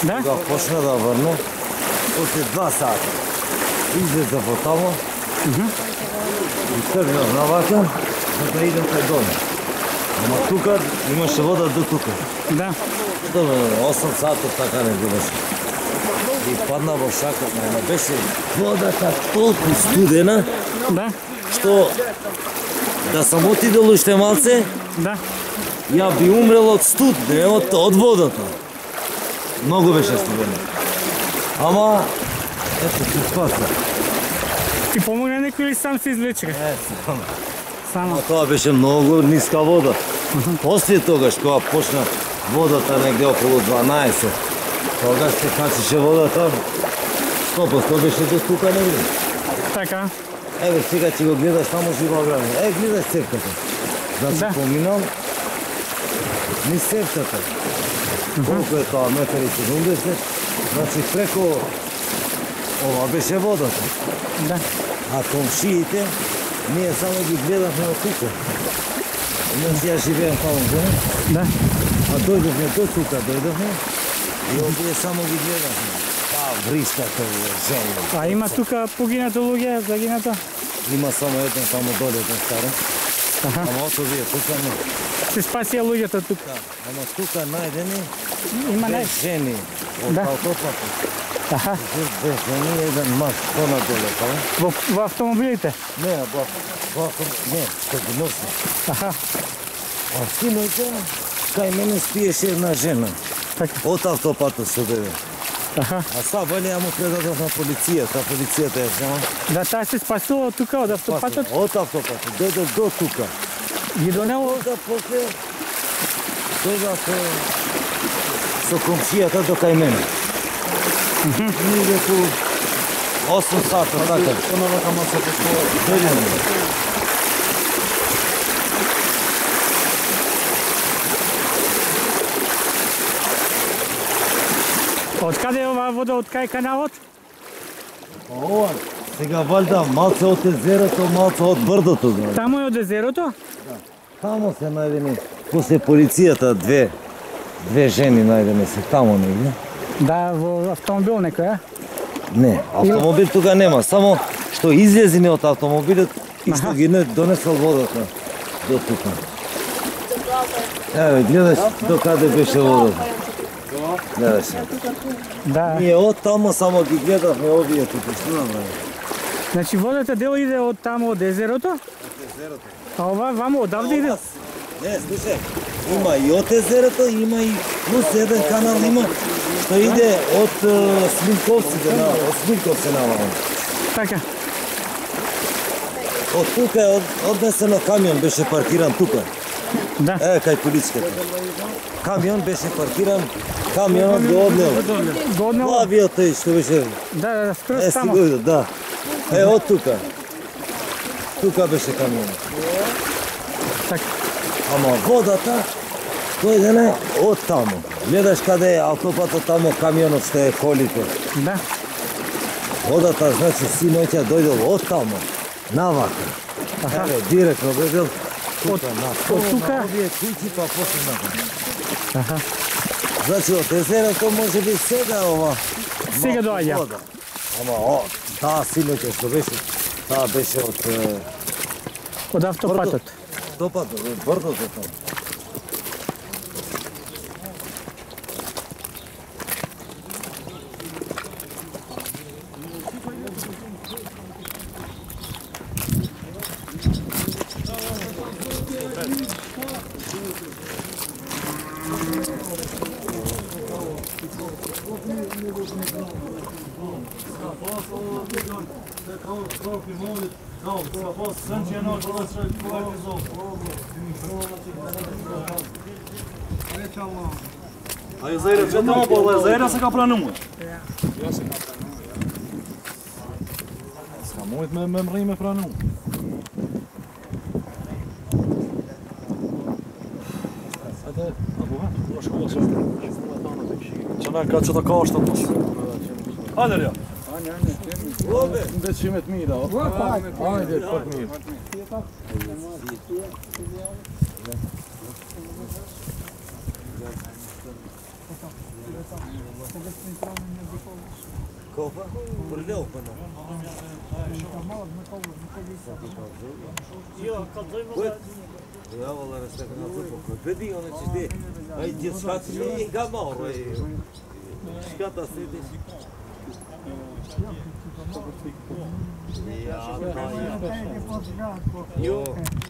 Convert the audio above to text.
Да? Кога почна да върне, после 2 сата. Излезе по тамо и тръгнах навака, за да идем кај дома. Ама тука имаше вода до тука. Да. Добре, 8 сата така не билеше. И падна во шаката, ама беше водата толку студена, Да. што да сам отидел уште малце, Да. ја би умрел од студ, не од водата. Многу беше студено. Ама, ето, се спаса. Ти помогна некој или сам се извлече? Само. Само. Тоа беше многу ниска вода. После тогаш, кога почна водата негде околу 12, тогаш се качеше водата, 100% беше до тука негде. Така. Еве, сега ќе го гледаш само живо време. Гледай цевката. Значи, Да. поминам низ цевката. Колко е тоа? 1,70 м. Значи, преко ова беше водата. Да. А комшиите, ние само ги гледахме от тука. Значи, ја живеем таму, Да. а дојдохме до тука, дојдохме и овие само ги гледахме. Вристата е жена. А има тука погинато луѓе, загинато? Има само еден таму доле, еден старен. Аха. Ама ото вие тука не. Се спасија луѓето тука. Да, ама тука најдени Има две не. жени од Да. автопата. Аха. Две жени и еден маж, понадоле, па? Во автомобилите? Не, не, што ги носи. Аха. А синојка, кај мене спиеше една жена. Така. Од автопата се бебе. Аха. А са вали ја му предадов на полицијата, полицијата ја взема. Да, таа се спасува од тука, од автопатот? Од автопата, дојде до тука. Ги донело? Onda после дојдов со комшијата до кај мене. Ние по 8 сата, така. Понова кама се постоја. Дојдеме. Од каде е оваа вода, од кај каналот? Ова, сега валда малце од езерото, малце од брдото. Таму е од езерото? Тамо се најдени, после полицијата две жени најдени се тамо негде. Да, во автомобил некој, а? Не, автомобил тука нема, само што излезиме од автомобилот и што ги не донесол водата до тука. Еве, гледаш до каде беше водата. Гледаш. Да. Ние од тамо само ги гледавме овие тука, што направи? Значи водата дел иде од таму од езерото? Од езерото. А ова ваму одавде иде? Не, слушај, има и од езерото, има и плюс еден канал има што иде од Смилковците, од Смилковци наваму. Така. Од тука е однесено камион, беше паркиран тука. Да. Кај полициската. Камион беше паркиран, камионот го однел. Го однело? Лавиот тој што беше... Да, скроз си таму. дојде, да. Од тука. Тука беше камионот. Така. Ама водата дојдене од таму. Гледаш каде е автопата таму, камионот што е колите. Да. Водата, значи, синоќа дојдел од таму, навака. Еве, директно дојдел тука, од тука? на овие куќи, па после навака. Аха. Значи, од езерото може би сега ова... Сега доаѓа. вода. Ама, таа синоќа што беше, таа беше од... Од автопатот. Топато, брдото таму. A Ezeira, já estão a bola, Ezeira se capra não muito. Se capra muito, mesmo rima para não. Até, a boa, acho que você já não é cá, já está cá, está tudo. Olha ali, ó. Ainda se chama de mim, ó. Olha, pode me. Kopa? Prleu până. Ja, вала растека на зупоко. Беди, оно че де. Ај децата не гамаро е. Шката седи. Ja,